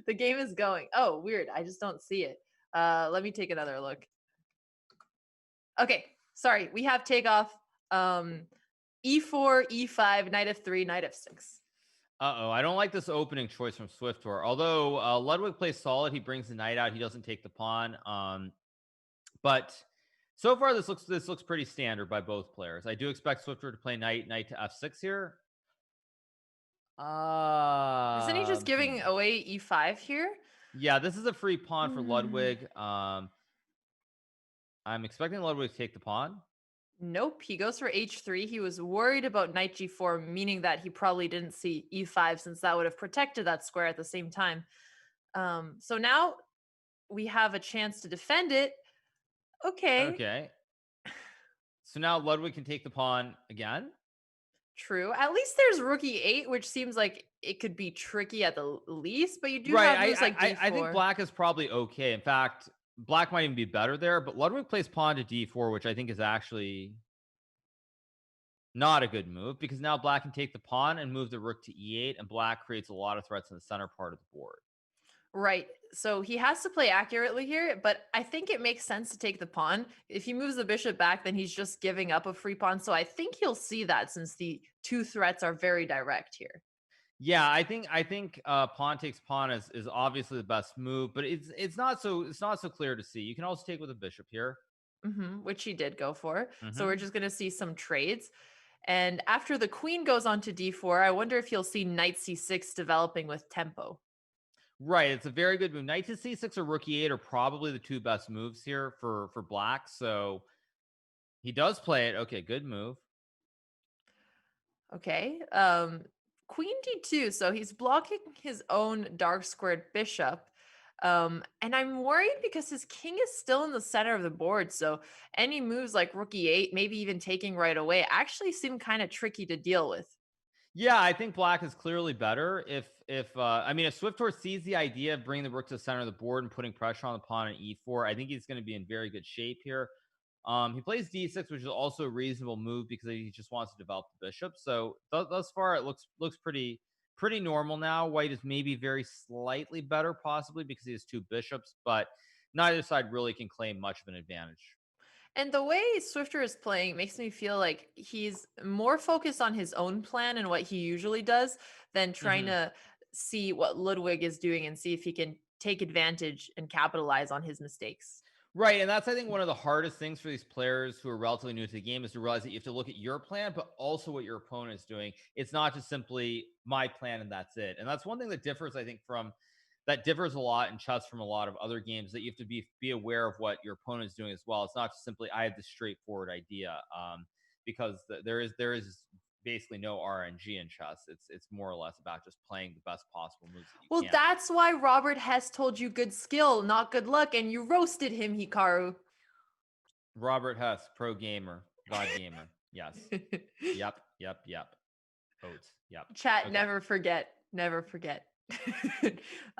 The game is going. Oh, weird. I just don't see it. Let me take another look. Okay, sorry. We have takeoff. E4, E5, knight f3, knight f6. Uh-oh, I don't like this opening choice from Swiftor. Although Ludwig plays solid, he brings the knight out. He doesn't take the pawn. But so far this looks pretty standard by both players. I do expect Swiftor to play knight to f6 here. Isn't he just giving away e5 here? Yeah, this is a free pawn for Ludwig. I'm expecting Ludwig to take the pawn. Nope, he goes for h3. He was worried about knight g4, meaning that he probably didn't see e5 since that would have protected that square at the same time. So now we have a chance to defend it. Okay. So now Ludwig can take the pawn again. True. At least there's rook e8, which seems like it could be tricky at the least, but you do Right. have moves like d4. I think black is probably okay. In fact, black might even be better there, but Ludwig plays pawn to d4, which I think is actually not a good move because now black can take the pawn and move the rook to e8, and black creates a lot of threats in the center part of the board. Right. So he has to play accurately here, but I think it makes sense to take the pawn. If he moves the bishop back, then he's just giving up a free pawn. So I think he'll see that since the two threats are very direct here. Yeah, I think pawn takes pawn is obviously the best move, but it's not so clear to see. You can also take with a bishop here, which he did go for. So we're just going to see some trades. And after the queen goes on to d4, I wonder if you'll see knight c6 developing with tempo. Right, it's a very good move. Knight to c6 or rook e8 are probably the two best moves here for black. So he does play it. Okay, good move. Okay. Queen d2. So he's blocking his own dark squared bishop. And I'm worried because his king is still in the center of the board. So any moves like rook e8, maybe even taking right away, actually seem kind of tricky to deal with. Yeah, I think black is clearly better. If Swiftor sees the idea of bringing the rook to the center of the board and putting pressure on the pawn at e4, I think he's going to be in very good shape here. He plays d6, which is also a reasonable move because he just wants to develop the bishop. So thus far, it looks pretty normal now. White is maybe very slightly better, possibly because he has two bishops, but neither side really can claim much of an advantage. And the way Swifter is playing makes me feel like he's more focused on his own plan and what he usually does than trying to see what Ludwig is doing and see if he can take advantage and capitalize on his mistakes. Right, and that's, I think, one of the hardest things for these players who are relatively new to the game is to realize that you have to look at your plan, but also what your opponent is doing. It's not just simply my plan and that's it. And that's one thing that differs, I think, that differs a lot in chess from a lot of other games, that you have to be aware of what your opponent is doing as well. It's not just simply I have this straightforward idea, because there is basically no RNG in chess. It's more or less about just playing the best possible moves that you can. That's why Robert Hess told you good skill, not good luck, and you roasted him, Hikaru. Robert Hess, pro gamer, god gamer. Yes. Yep. Oats. Yep. Chat, okay. Never forget.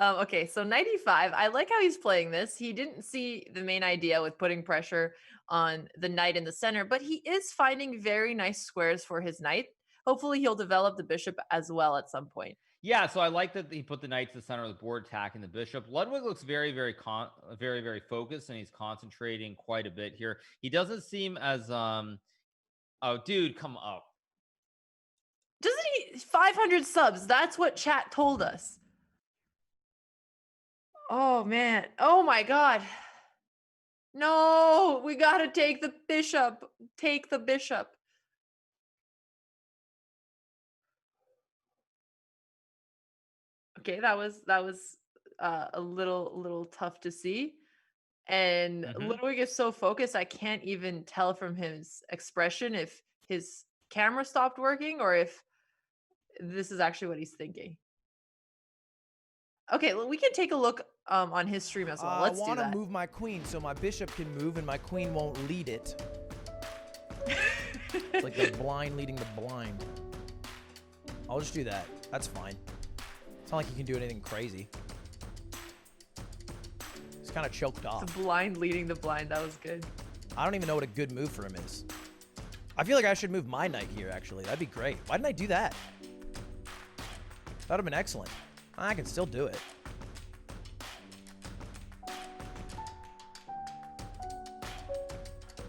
Okay, so knight e5. I like how he's playing this. He didn't see the main idea with putting pressure on the knight in the center, but he is finding very nice squares for his knight. Hopefully he'll develop the bishop as well at some point. Yeah, so I like that he put the knight to the center of the board, attacking the bishop. Ludwig looks very, very focused, and he's concentrating quite a bit here. He doesn't seem as oh, dude, come up. Doesn't he? 500 subs. That's what chat told us. Oh man. Oh my god. No, we gotta take the bishop. Take the bishop. Okay, that was a little tough to see. And Ludwig is so focused, I can't even tell from his expression if his camera stopped working or if this is actually what he's thinking. Okay, we can take a look on his stream as well. Let's do that. I want to move my queen so my bishop can move and my queen won't lead it. It's like the blind leading the blind. I'll just do that. That's fine. It's not like you can do anything crazy. It's kind of choked off. The blind leading the blind. That was good. I don't even know what a good move for him is. I feel like I should move my knight here, actually. That'd be great. Why didn't I do that? That would have been excellent. I can still do it.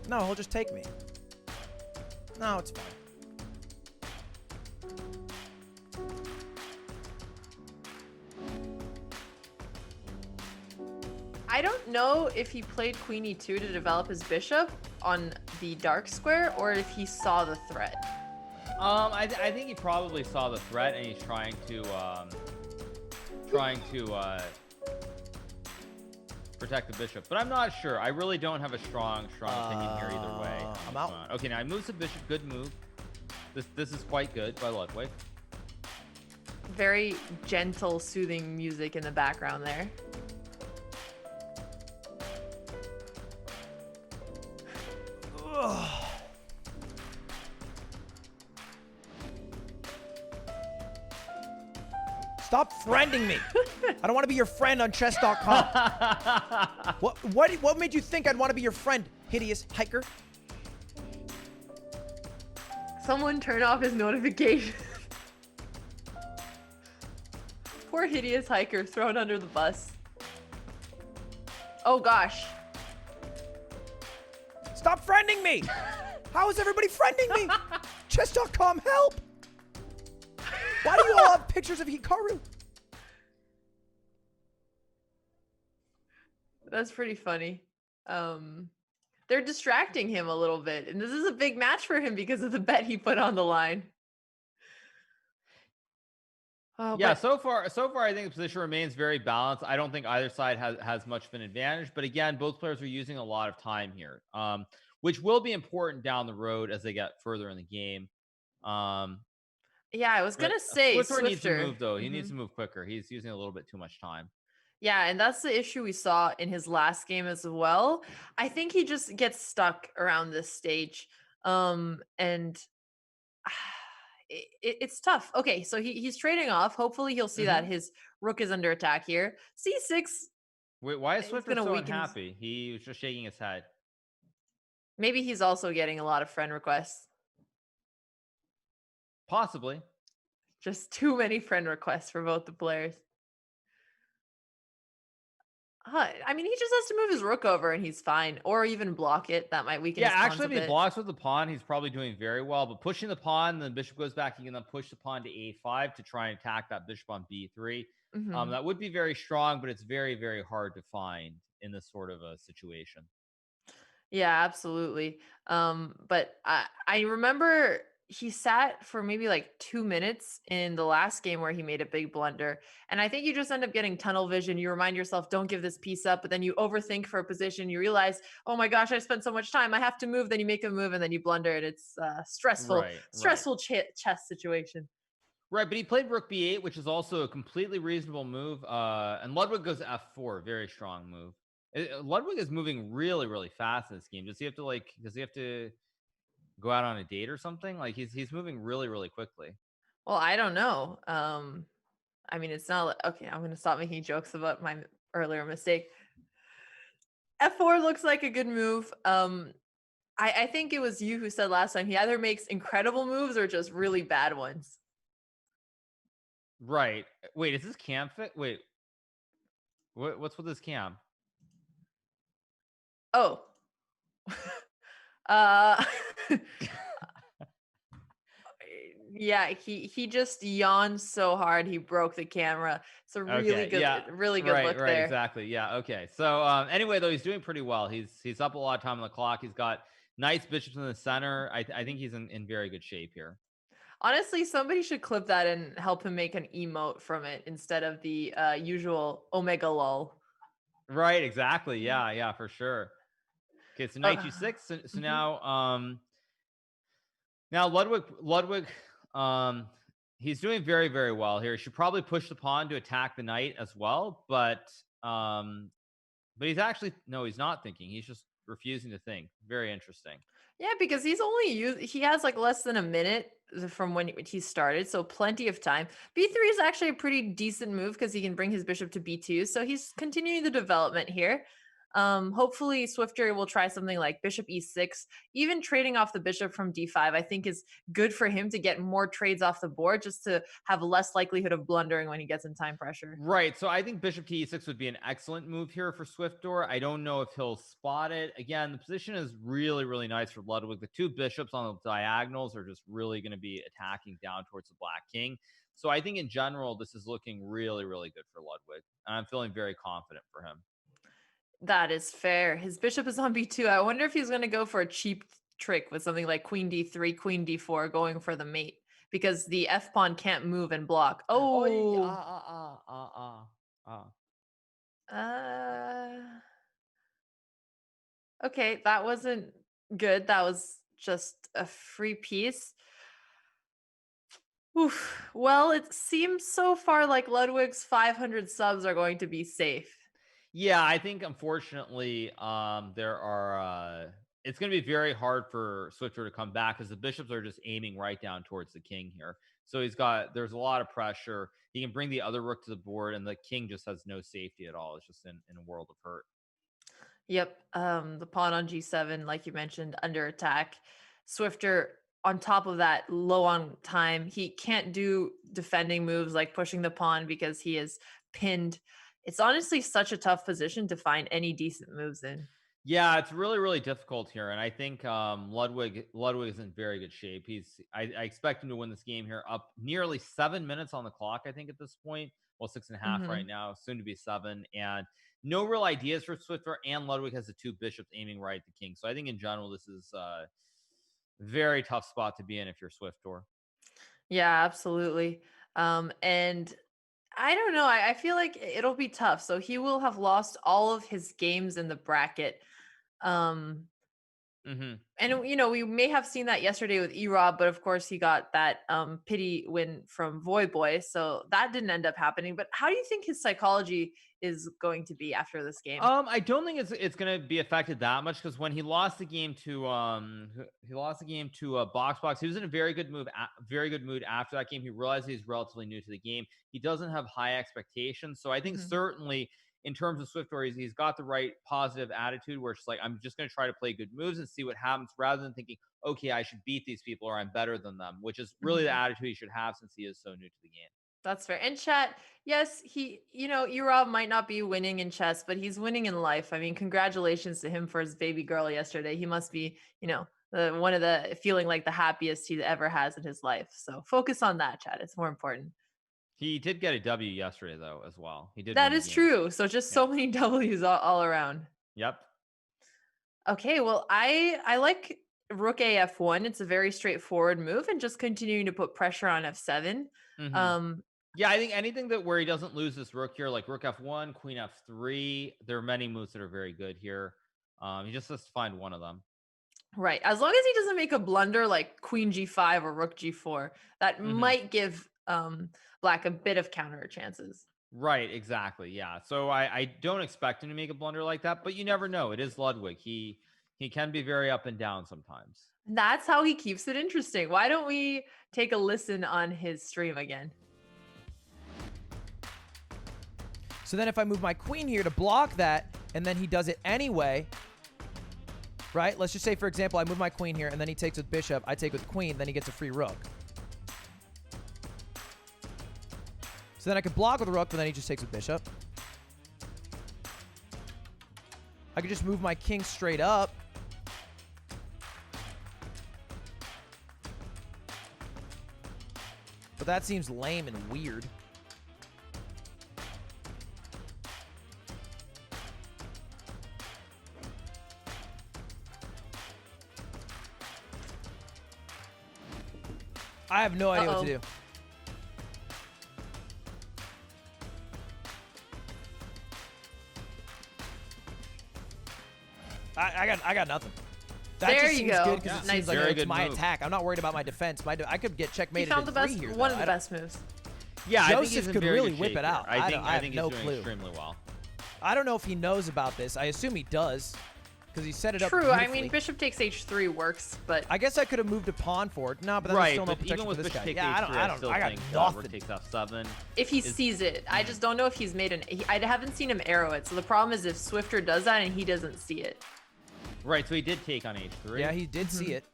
No, he'll just take me. No, it's fine. I don't know if he played queen e2 to develop his bishop on the dark square or if he saw the threat. I think he probably saw the threat and he's trying to protect the bishop, but I'm not sure. I really don't have a strong opinion here either way. I'm out. Okay, now he moves the bishop. Good move. This is quite good by Ludwig. Very gentle, soothing music in the background there. Ugh. Stop friending me. I don't want to be your friend on Chess.com. What made you think I'd want to be your friend, hideous hiker? Someone turn off his notification. Poor hideous hiker thrown under the bus. Oh gosh. Stop friending me. How is everybody friending me? Chess.com, help. Why do you all have pictures of Hikaru? That's pretty funny. They're distracting him a little bit, and this is a big match for him because of the bet he put on the line. Oh, Yeah, but so far I think the position remains very balanced. I don't think either side has much of an advantage, but again, both players are using a lot of time here, which will be important down the road as they get further in the game. yeah, I was But gonna say Swifter needs to Swifter. move though. He needs Mhm. to move quicker. He's using a little bit too much time. Yeah, and that's the issue we saw in his last game as well. I think he just gets stuck around this stage. And it's tough. Okay, so he's trading off. Hopefully he'll see that Mhm. his rook is under attack here. C6 Wait, why is is Swifter gonna so weaken his. unhappy? He was just shaking his head. Maybe he's also getting a lot of friend requests. Possibly. Just too many friend requests for both the players. I mean, he just has to move his rook over and he's fine, or even block it. That might weaken Yeah, his pawns actually, a if he bit. blocks with the pawn, he's probably doing very well. But pushing the pawn, then bishop goes back. He can then push the pawn to a5 to try and attack that bishop on b3. Hmm. That would be very strong, but it's very, very hard to find in this sort of a situation. Yeah, absolutely. But I remember he sat for maybe like 2 minutes in the last game where he made a big blunder. And I think you just end up getting tunnel vision. You remind yourself, don't give this piece up, but then you overthink for a position. You realize, oh my gosh, I spent so much time. I have to move. Then you make a move and then you blunder, and it's stressful, Right, right. stressful chess situation. Right, but he played rook b8, which is also a completely reasonable move. And Ludwig goes f4, very strong move. Ludwig is moving really, really fast in this game. Does he have to go out on a date or something? Like he's moving really, really quickly. Well, I don't know. I mean, it's not okay. I'm gonna stop making jokes about my earlier mistake. F4 looks like a good move. I think it was you who said last time he either makes incredible moves or just really bad ones. Right. Wait, is this cam fit? Wait, what's with this cam? Oh. uh yeah, he just yawned so hard he broke the camera. It's a Okay, yeah, really good right, look right, there. exactly. Yeah, okay. So anyway, though, he's doing pretty well. He's up a lot of time on the clock. He's got nice bishops in the center. I think he's in very good shape here. Honestly, somebody should clip that and help him make an emote from it instead of the usual Omega lol. Right, exactly. Yeah, yeah, for sure. Okay, so knight g6. So Mhm. now Ludwig he's doing very, very well here. He should probably push the pawn to attack the knight as well, but he's actually no, he's not thinking. He's just refusing to think. Very interesting. Yeah, because he has like less than a minute from when he started, so plenty of time. B3 is actually a pretty decent move because he can bring his bishop to B2, so he's continuing the development here. Hopefully Swifter will try something like bishop e6. Even trading off the bishop from d5, I think is good for him to get more trades off the board, just to have less likelihood of blundering when he gets in time pressure. Right. So I think bishop to e6 would be an excellent move here for Swiftdoor. I don't know if he'll spot it. Again, the position is really, really nice for Ludwig. The two bishops on the diagonals are just really going to be attacking down towards the black king. So I think in general, this is looking really, really good for Ludwig. And I'm feeling very confident for him. That is fair. His bishop is on b2. I wonder if he's going to go for a cheap trick with something like queen d3, queen d4, going for the mate, because the f pawn can't move and block. Oh, Uh, okay, that wasn't good. That was just a free piece. Oof. Well, it seems so far like Ludwig's 500 subs are going to be safe. Yeah, I think unfortunately, it's going to be very hard for Swifter to come back because the bishops are just aiming right down towards the king here. So there's a lot of pressure. He can bring the other rook to the board, and the king just has no safety at all. It's just in a world of hurt. Yep. The pawn on g7, like you mentioned, under attack. Swifter, on top of that, low on time. He can't do defending moves like pushing the pawn because he is pinned. It's honestly such a tough position to find any decent moves in. Yeah, it's really, really difficult here, and I think Ludwig is in very good shape. I expect him to win this game here, up nearly 7 minutes on the clock. I think at this point, well, 6.5 right now, soon to be 7, and no real ideas for Swifter. And Ludwig has the two bishops aiming right at the king. So I think in general, this is a very tough spot to be in if you're Swifter. Yeah, absolutely. And I don't know. I feel like it'll be tough. So he will have lost all of his games in the bracket. Um, And we may have seen that yesterday with Erob, but of course he got that pity win from Voy Boy, so that didn't end up happening. But how do you think his psychology is going to be after this game? I don't think it's going to be affected that much, because when he lost the game to Box, he was in a very good mood after that game. He realized he's relatively new to the game. He doesn't have high expectations, so I think certainly in terms of Swifter, he's got the right positive attitude where it's like, I'm just going to try to play good moves and see what happens, rather than thinking, okay, I should beat these people or I'm better than them, which is really the attitude he should have since he is so new to the game. That's fair. And chat, yes, Erob might not be winning in chess, but he's winning in life. I mean, congratulations to him for his baby girl yesterday. He must be, one of the feeling like the happiest he ever has in his life. So focus on that, chat. It's more important. He did get a W yesterday, though, as well. He did. That is true. So just so many W's all around. Yep. Okay, well, I like rook AF1. It's a very straightforward move, and just continuing to put pressure on F7. Yeah, I think anything where he doesn't lose this rook here, like rook F1, queen F3, there are many moves that are very good here. He just has to find one of them. Right. As long as he doesn't make a blunder like queen G5 or rook G4, that might give Black a bit of counter chances. Right, exactly. Yeah. So I don't expect him to make a blunder like that, but you never know. It is Ludwig. He can be very up and down sometimes. That's how he keeps it interesting. Why don't we take a listen on his stream again? So then if I move my queen here to block that, and then he does it anyway, right? Let's just say, for example, I move my queen here, and then he takes with bishop. I take with queen, then he gets a free rook. So then I could block with a rook, but then he just takes with bishop. I could just move my king straight up. But that seems lame and weird. I have no idea what to do. I got nothing. That there just you seems go. good because it seems like it's my move. attack. I'm not worried about my defense. I could get checkmated He found in the 3 best, here. one of the best moves. Yeah, Joseph I think he's in could very really good whip shape it out. Here. I think have he's no doing clue. extremely well. I don't know if he knows about this. I assume he does, because he set it up True. I beautifully. mean, bishop takes h3 works, but I guess I could have moved a pawn forward. No, but then there's Right, still no but protection even with for this bishop guy. takes Yeah, h3, I don't. still I got think nothing. rook takes f7. if he sees it, I just don't know if he's made I haven't seen him arrow it. So the problem is if Swifter does that and he doesn't see it. Right, so he did take on h3. Yeah, he did see it.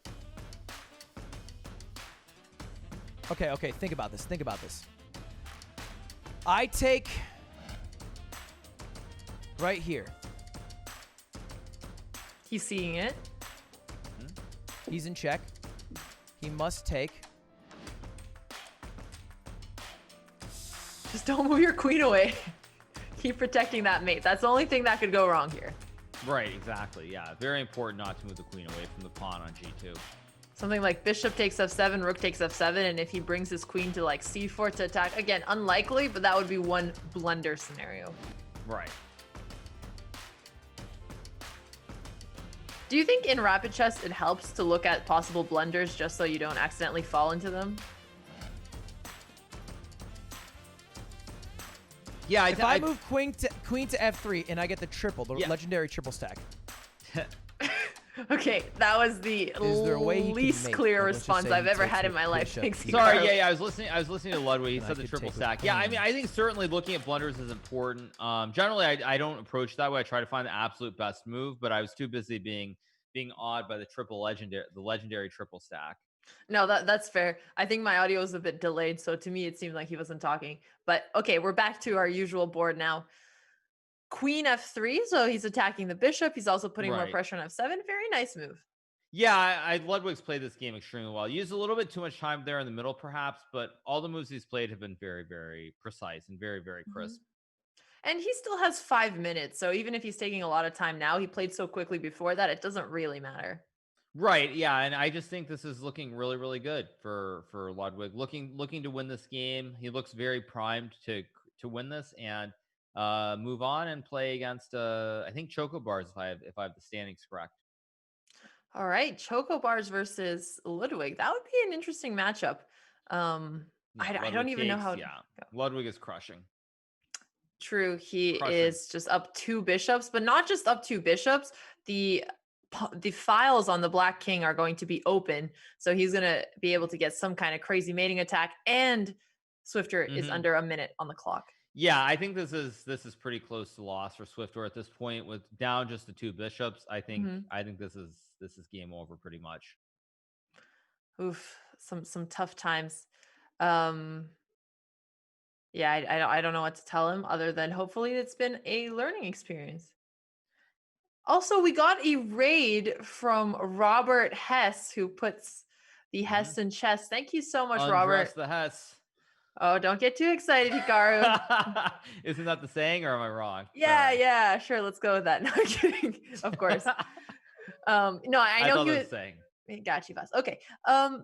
Okay, think about this. Think about this. I take right here. He's seeing it. He's in check. He must take. Just don't move your queen away. Keep protecting that mate. That's the only thing that could go wrong here. Right, exactly. Yeah, very important not to move the queen away from the pawn on g2. Something like bishop takes f7, rook takes f7, and if he brings his queen to like c4 to attack, again, unlikely, but that would be one blunder scenario. Right. Do you think in rapid chess it helps to look at possible blunders just so you don't accidentally fall into them? Yeah, If I move queen to f3 and I get the triple, the Yeah. legendary triple stack. Okay, that was the Is there a way he can least mate? clear Like, let's just response say I've he ever takes had in with my life. bishop. Thanks, Sorry, Hikaru. yeah, I was listening to Ludwig. He And I said the could triple take with stack. Yeah, I queen. mean, I think certainly looking at blunders is important. Generally, I don't approach that way. I try to find the absolute best move, but I was too busy being awed by the legendary triple stack. No, that's fair. I think my audio was a bit delayed, so to me it seemed like he wasn't talking. But okay, we're back to our usual board now. Queen f3, so he's attacking the bishop. He's also putting more Right. pressure on f7. Very nice move. Yeah, Ludwig's played this game extremely well. He used a little bit too much time there in the middle, perhaps, but all the moves he's played have been very, very precise and very, very crisp. And he still has 5 minutes, so even if he's taking a lot of time now, he played so quickly before that, it doesn't really matter. Right, yeah, and I just think this is looking really, really good for Ludwig. Looking to win this game. He looks very primed to win this and move on and play against I think Choco Bars if I have the standings correct. All right, Choco Bars versus Ludwig. That would be an interesting matchup. Yeah, I don't even know how. Yeah, Ludwig is crushing. True, he Crushing. is just up 2 bishops, but not just up 2 bishops. The files on the Black King are going to be open, so he's going to be able to get some kind of crazy mating attack, and Swifter is under a minute on the clock. Yeah, I think this is pretty close to loss for Swifter at this point with down just the 2 bishops. I think this is game over pretty much. Oof, some tough times. Yeah, I don't know what to tell him other than hopefully it's been a learning experience. Also, we got a raid from Robert Hess, who puts the Hess in chess. Thank you so much, Robert. Undress the Hess. Oh, don't get too excited, Hikaru. Isn't that the saying, or am I wrong? Yeah, sure. Let's go with that. No, I'm kidding. Of course. No, I know thought he it was was saying. Got you fast. Okay.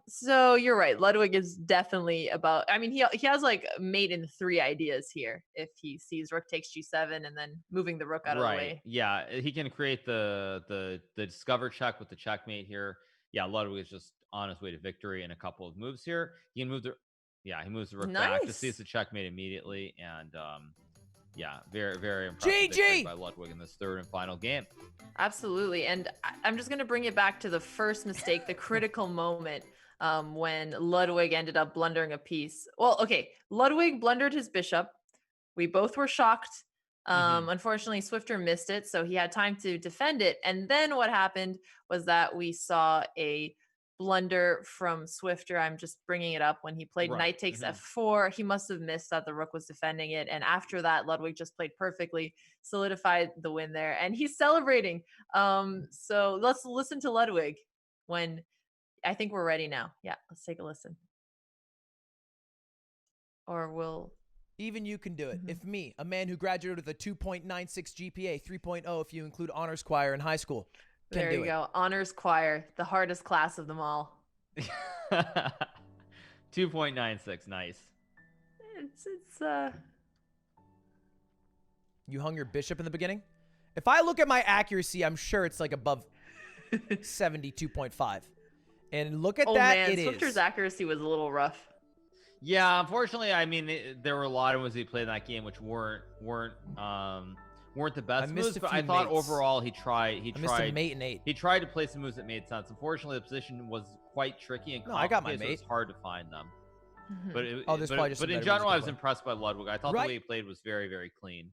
So you're right. Ludwig is definitely about. I mean, he has like mate in 3 ideas here. If he sees rook takes g7 and then moving the rook out of the way. Yeah, he can create the discover check with the checkmate here. Yeah, Ludwig is just on his way to victory in a couple of moves here. He can move the he moves the rook back to seize the checkmate immediately, and yeah, very, very impressive victory by Ludwig in this 3rd and final game. Absolutely. And I'm just going to bring it back to the first mistake, the critical moment when Ludwig ended up blundering a piece. Well, okay, Ludwig blundered his bishop. We both were shocked. Unfortunately, Swifter missed it, so he had time to defend it. And then what happened was that we saw a blunder from Swifter. I'm just bringing it up when he played knight takes f4. He must have missed that the rook was defending it. And after that, Ludwig just played perfectly, solidified the win there. And he's celebrating. So let's listen to Ludwig when I think we're ready now. Yeah, let's take a listen. Or we'll... Even you can do it. If me, a man who graduated with a 2.96 GPA, 3.0 if you include honors choir in high school, there you go. Honors choir, the hardest class of them all. 2.96, nice. It's You hung your bishop in the beginning? If I look at my accuracy, I'm sure it's like above 72.5. And look at that, man, it Swifter's is. accuracy was a little rough. Yeah, unfortunately, I mean, there were a lot of moves he played in that game which weren't weren't the I best missed moves, a but few I thought mates. overall he tried. I missed a mate and 8. He tried to play some moves that made sense. Unfortunately, the position was quite tricky and No, I got my complicated, so mate. it's hard to find them. But Oh, there's probably just some but in better moves general, you I can was play. impressed by Ludwig. I thought the Right. way he played was very, very clean.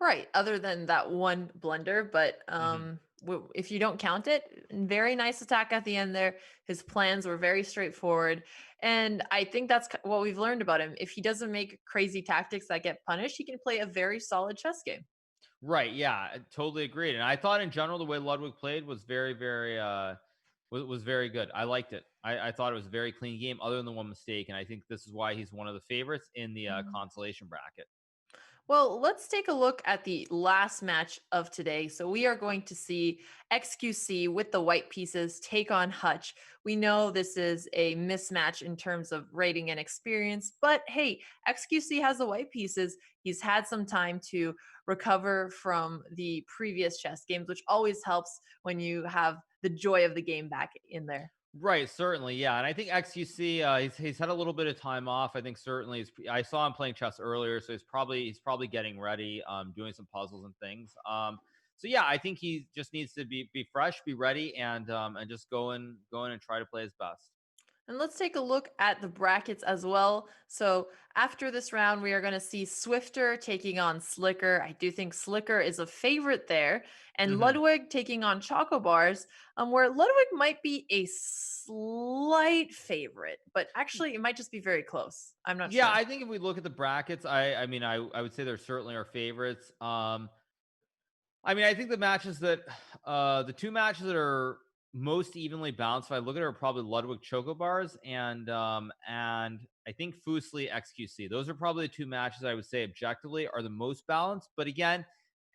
Right. Other than that one blunder, but if you don't count it, very nice attack at the end there. His plans were very straightforward, and I think that's what we've learned about him. If he doesn't make crazy tactics that get punished, he can play a very solid chess game. Right. Yeah. I totally agreed. And I thought in general the way Ludwig played was very, very was very good. I liked it. I thought it was a very clean game, other than the one mistake. And I think this is why he's one of the favorites in the consolation bracket. Well, let's take a look at the last match of today. So we are going to see XQC with the white pieces take on Hutch. We know this is a mismatch in terms of rating and experience, but hey, XQC has the white pieces. He's had some time to recover from the previous chess games, which always helps when you have the joy of the game back in there. Right, certainly, yeah, and I think XUC he's had a little bit of time off. I think certainly I saw him playing chess earlier, so he's probably getting ready, doing some puzzles and things. So yeah, I think he just needs to be fresh, be ready, and just go in and try to play his best. And let's take a look at the brackets as well. So after this round, we are going to see Swifter taking on Slicker. I do think Slicker is a favorite there. And hmm Ludwig taking on Choco Bars, where Ludwig might be a slight favorite, but actually it might just be very close. I'm not Yeah, sure. I think if we look at the brackets, I mean I would say they're certainly our favorites. I mean, I think the two matches that are most evenly balanced, if I look at it, are probably Ludwig Choco Bars and I think Fuseli XQC. Those are probably the two matches I would say objectively are the most balanced. But again,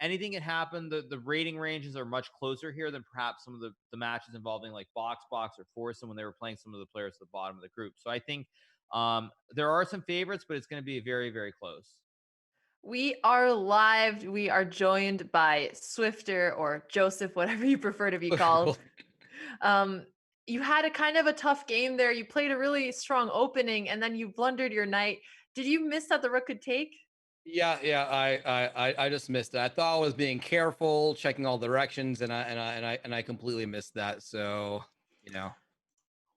anything can happen. The rating ranges are much closer here than perhaps some of the matches involving like Box or Forsen when they were playing some of the players at the bottom of the group. So I think there are some favorites, but it's going to be very, very close. We are live. We are joined by Swifter or Joseph, whatever you prefer to be called. Um, you had a kind of a tough game there. You played a really strong opening and then you blundered your knight. Did you miss that the rook could take? Yeah. I just missed it. I thought I was being careful, checking all directions, and I completely missed that. So, you know,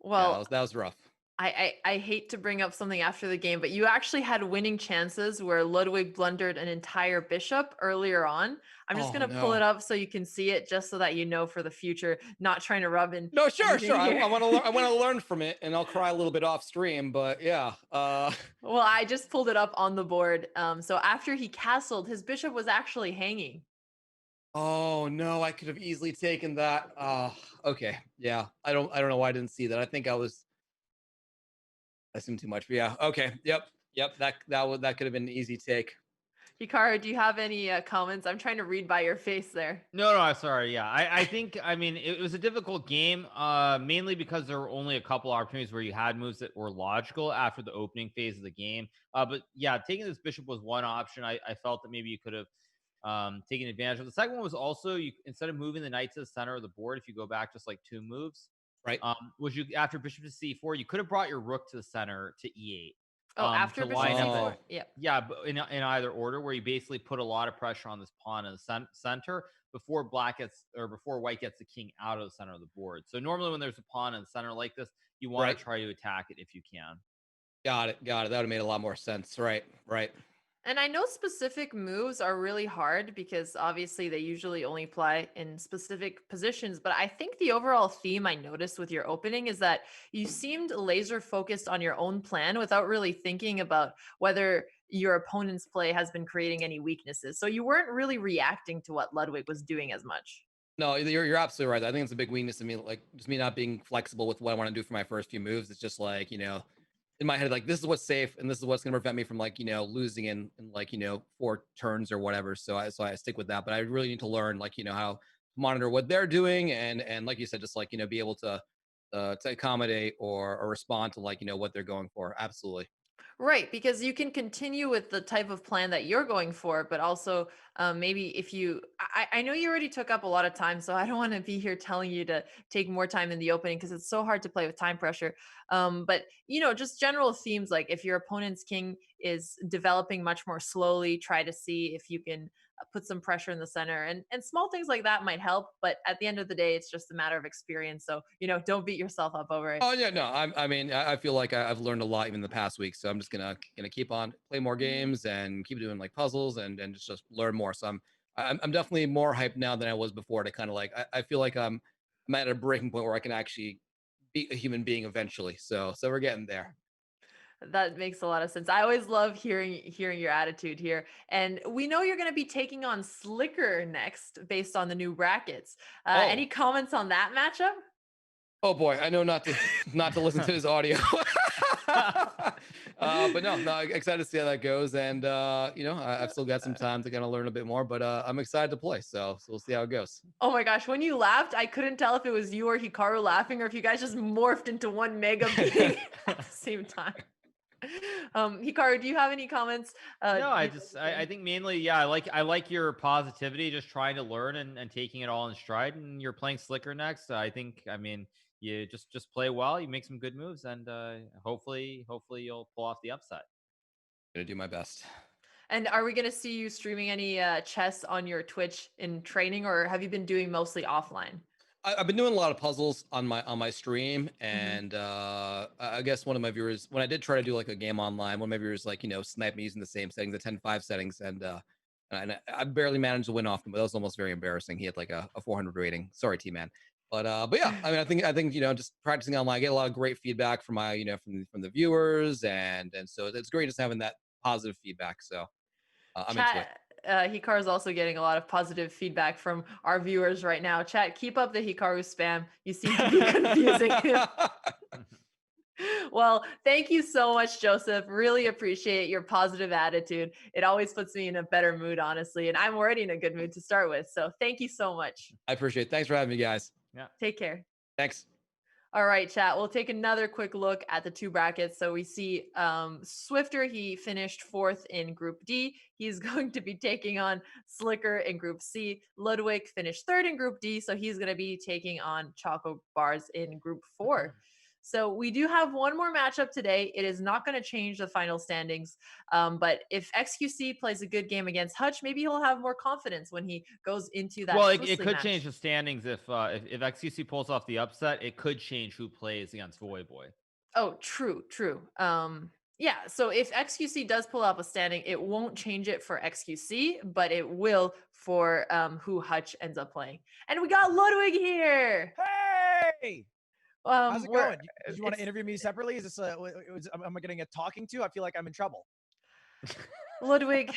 yeah, Well, that was rough. I hate to bring up something after the game, but you actually had winning chances where Ludwig blundered an entire bishop earlier on. I'm just Oh gonna pull it no. up so you can see it, just so that you know for the future. Not trying to rub in No, sure. anything I, here. I want to learn. I want to learn from it, and I'll cry a little bit off stream. But yeah. Well, I just pulled it up on the board. So after he castled, his bishop was actually hanging. Oh no, I could have easily taken that. Okay. Yeah. I don't know why I didn't see that. I think I was assumed too much. But yeah. Okay. Yep. That could have been an easy take. Hikaru, do you have any comments? I'm trying to read by your face there. No, I'm sorry. Yeah, I think I mean it was a difficult game, mainly because there were only a couple opportunities where you had moves that were logical after the opening phase of the game. But yeah, taking this bishop was one option. I felt that maybe you could have taken advantage of. The second one was also you instead of moving the knight to the center of the board, if you go back just like two moves, Right. was you after bishop to c4, you could have brought your rook to the center to e8. Oh, after To bishop line up c4? Oh. Yep. yeah, but in either order, where you basically put a lot of pressure on this pawn in the center before before white gets the king out of the center of the board. So normally when there's a pawn in the center like this, you want Right. to try to attack it if you can. Got it. That would have made a lot more sense. Right. And I know specific moves are really hard because obviously they usually only apply in specific positions. But I think the overall theme I noticed with your opening is that you seemed laser focused on your own plan without really thinking about whether your opponent's play has been creating any weaknesses. So you weren't really reacting to what Ludwig was doing as much. No, you're absolutely right. I think it's a big weakness of me, like just me not being flexible with what I want to do for my first few moves. It's just like, in my head, like this is what's safe and this is what's gonna prevent me from like, losing in like, 4 turns or whatever. So I stick with that. But I really need to learn like, how to monitor what they're doing and like you said, just like, be able to accommodate or respond to like, what they're going for. Absolutely. Right, because you can continue with the type of plan that you're going for, but also maybe if I know you already took up a lot of time, so I don't want to be here telling you to take more time in the opening because it's so hard to play with time pressure. But just general themes like if your opponent's king is developing much more slowly. Try to see if you can put some pressure in the center, and small things like that might help. But at the end of the day, it's just a matter of experience. So, don't beat yourself up over it. Oh yeah, no, I feel like I've learned a lot even the past week, so I'm just gonna keep on play more games and keep doing like puzzles and just learn more. So I'm definitely more hyped now than I was before to kind of like I feel like I'm at a breaking point where I can actually be a human being eventually. So we're getting there. That makes a lot of sense. I always love hearing your attitude here. And we know you're going to be taking on Slicker next based on the new brackets. Any Oh, comments on that matchup? oh boy, I know not to listen to his audio. But no, excited to see how that goes, and I've still got some time to kind of learn a bit more, but I'm excited to play. So we'll see how it goes. Oh my gosh, when you laughed, I couldn't tell if it was you or Hikaru laughing or if you guys just morphed into one mega being at the same time. Hikaru, do you have any comments? No, I think mainly, yeah, I like your positivity, just trying to learn and taking it all in stride. And you're playing Slicker next. I think, I mean, you just play well, you make some good moves, and hopefully you'll pull off the upset. Gonna do my best. And are we going to see you streaming any chess on your Twitch in training, or have you been doing mostly offline? I've been doing a lot of puzzles on my stream, Mhm. and I guess one of my viewers, when I did try to do like a game online, one of my viewers like sniped me using the same settings, the 10-5 settings, and I barely managed to win off him, but that was almost very embarrassing. He had like a 400 rating. Sorry, T-Man. But yeah, I mean, I think just practicing online, I get a lot of great feedback from my from the viewers, and so it's great just having that positive feedback. So I'm into it. Chat, Hikaru is also getting a lot of positive feedback from our viewers right now. Chat, keep up the Hikaru spam. You seem to be confusing him. Well, thank you so much, Joseph. Really appreciate your positive attitude. It always puts me in a better mood, honestly, and I'm already in a good mood to start with. So thank you so much. I appreciate it. Thanks for having me, guys. Yeah. Take care. Thanks. All right, chat. We'll take another quick look at the two brackets. So we see Swifter, he finished fourth in Group D. He's going to be taking on Slicker in Group C. Ludwig finished third in Group D. So he's going to be taking on Choco Bars in Group 4. So we do have one more matchup today. It is not going to change the final standings. But if XQC plays a good game against Hutch, maybe he'll have more confidence when he goes into that Well, it Swisley could match. change the standings if XQC pulls off the upset. It could change who plays against Voy Boy. Oh, true. Yeah, so if XQC does pull up a standing, it won't change it for XQC, but it will for who Hutch ends up playing. And we got Ludwig here. Hey! How's it we're- going? Did you want to interview me separately? Is this am I getting a talking to? I feel like I'm in trouble. Ludwig,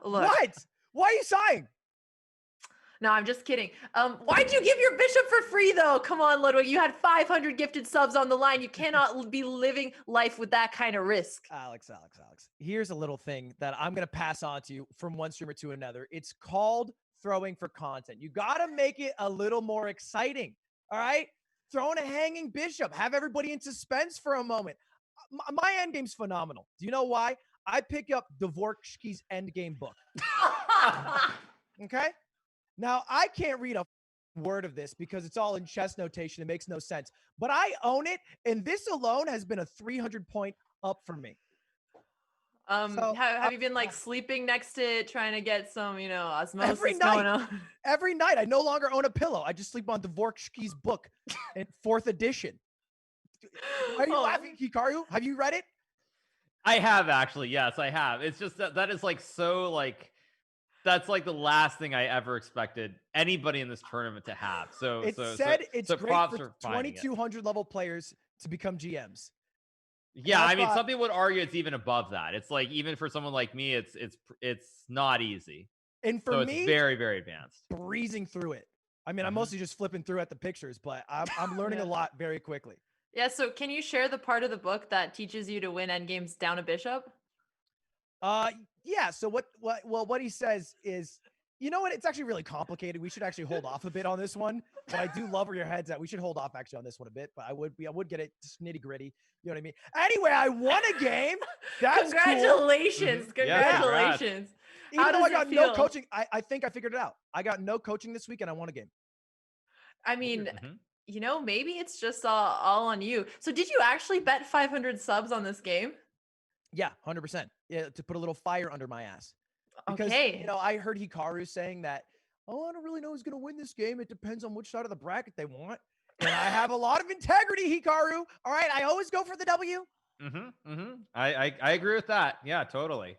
look. What? Why are you sighing? No, I'm just kidding. Why'd you give your bishop for free though? Come on, Ludwig. You had 500 gifted subs on the line. You cannot be living life with that kind of risk. Alex. Here's a little thing that I'm going to pass on to you from one streamer to another. It's called throwing for content. You got to make it a little more exciting. All right? Throwing a hanging bishop. Have everybody in suspense for a moment. My endgame's phenomenal. Do you know why? I pick up Dvorsky's endgame book. Okay? Now, I can't read a word of this because it's all in chess notation. It makes no sense. But I own it, and this alone has been a 300-point up for me. Have you been like sleeping next to it, trying to get some, osmosis Every going night. on? Every night. I no longer own a pillow. I just sleep on Dvorsky's book in 4th edition. Why are you laughing, Hikaru? Have you read it? I have actually. Yes, I have. It's just that is like so like that's like the last thing I ever expected anybody in this tournament to have. So It's so great props for finding it. 2200 level players to become GMs. Yeah, I I mean, thought- some people would argue it's even above that. It's like even for someone like me, it's not easy. And for So me, it's very, very advanced. breezing through it. I mean, I'm mostly just flipping through at the pictures, but I'm learning Yeah. a lot very quickly. Yeah, so can you share the part of the book that teaches you to win endgames down a bishop? Yeah. So what he says is, you know what? It's actually really complicated. We should actually hold off a bit on this one. But I do love where your head's at. We should hold off actually on this one a bit. But I would get it just nitty gritty. You know what I mean? Anyway, I won a game. That's cool. Congratulations. Mhm. Yeah, congrats. Congratulations. Even How though I does got it no feel? coaching, I think I figured it out. I got no coaching this week and I won a game. I mean, Mhm. maybe it's just all on you. So did you actually bet 500 subs on this game? Yeah, 100%. Yeah, to put a little fire under my ass. Because, Okay. you know, I heard Hikaru saying that, oh, I don't really know who's going to win this game. It depends on which side of the bracket they want. And I have a lot of integrity, Hikaru. All right, I always go for the W. I agree with that. Yeah, totally.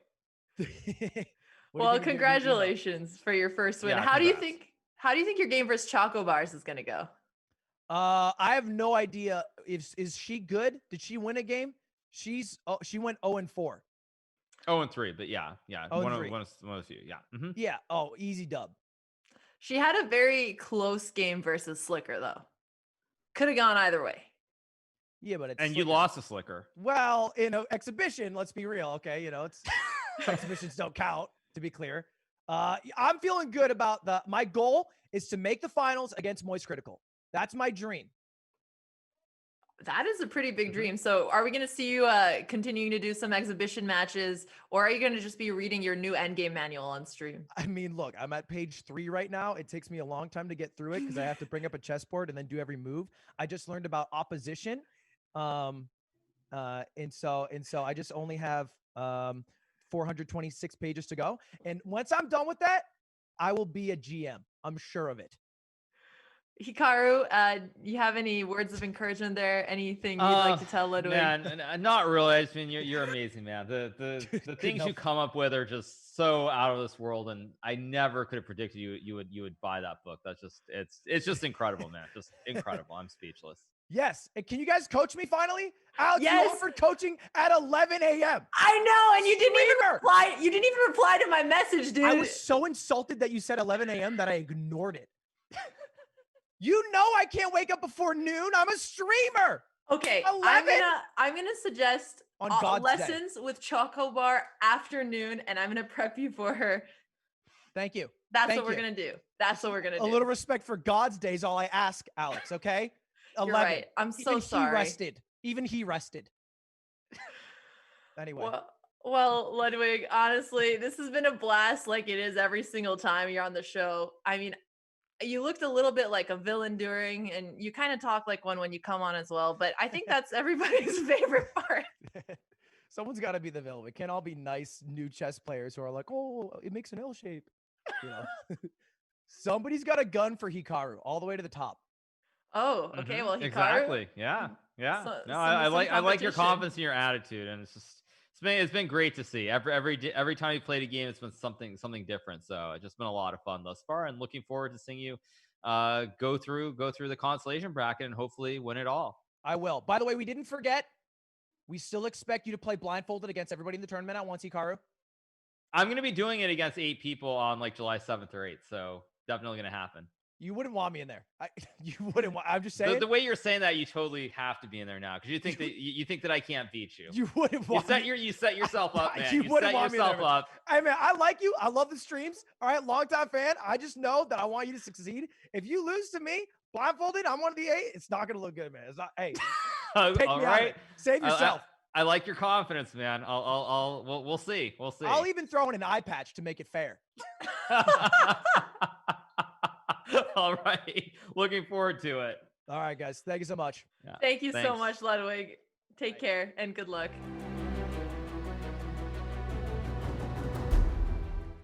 What do you think Well, you're gonna do, Emo? congratulations for your first win. Yeah, How do you congrats. think your game versus Choco Bars is gonna go? I have no idea. Is she good? Did she win a game? She went 0-4. 0-3, but yeah. 0-3. One of the few. Yeah. Yeah. Oh, easy dub. She had a very close game versus Slicker, though. Could have gone either way. Yeah, but it's And you Slicker. lost a Slicker. Well, in an exhibition, let's be real, okay? You know, it's exhibitions don't count, to be clear. I'm feeling good about my goal is to make the finals against Moist Critical. That's my dream. That is a pretty big dream. So are we going to see you continuing to do some exhibition matches, or are you going to just be reading your new endgame manual on stream? I mean, look, I'm at page 3 right now. It takes me a long time to get through it because I have to bring up a chessboard and then do every move. I just learned about opposition. And so I just only have 426 pages to go. And once I'm done with that, I will be a GM. I'm sure of it. Hikaru, you have any words of encouragement there? Anything you'd like to tell Ludwig? Man, not really. I just mean you're amazing, man. The things you come up with are just so out of this world, and I never could have predicted you would buy that book. That's just it's just incredible, man. Just incredible. I'm speechless. Yes. And can you guys coach me finally? Alex, Yes. you offered coaching at 11 a.m. I know, and you didn't even Streamer. reply. You didn't even reply to my message, dude. I was so insulted that you said 11 a.m. that I ignored it. You know I can't wake up before noon. I'm a streamer. Okay, 11? I'm gonna suggest On God's day. lessons with Choco Bar afternoon, and I'm gonna prep you for her. Thank you. That's Thank what we're you. gonna do. That's what we're gonna A do. little respect for God's day is all I ask, Alex, okay? 11. You're right. I'm so Even sorry. He rested. Even he rested. Anyway. Well, Ludwig, honestly, this has been a blast like it is every single time you're on the show. I mean, you looked a little bit like a villain during, and you kind of talk like one when you come on as well, but I think that's everybody's favorite part. Someone's got to be the villain. It can't all be nice new chess players who are like, oh, it makes an L shape. You know, somebody's got a gun for Hikaru all the way to the top. Oh, okay. Well, Hikaru. Exactly. Yeah. No, I like your competition. confidence and your attitude, and it's been great to see. Every time you played a game, it's been something different. So it's just been a lot of fun thus far, and looking forward to seeing you go through the consolation bracket and hopefully win it all. I will. By the way, we didn't forget. We still expect you to play blindfolded against everybody in the tournament at once, Hikaru. I'm going to be doing it against 8 people on like July 7th or 8th. So definitely going to happen. You wouldn't want me in there. You wouldn't want. I'm just saying. The way you're saying that, you totally have to be in there now because you think that you think that I can't beat you. You wouldn't want. You set yourself up, man. You wouldn't set want yourself me in there. up. I mean, I like you. I love the streams. All right, longtime fan. I just know that I want you to succeed. If you lose to me blindfolded, I'm one of the 8. It's not gonna look good, man. It's not. Hey, take All me out of it. Save yourself. I like your confidence, man. We'll see. We'll see. I'll even throw in an eye patch to make it fair. All right. Looking forward to it. All right, guys. Thank you so much. Yeah. Thank you so Thanks. much, Ludwig. Take care and good luck.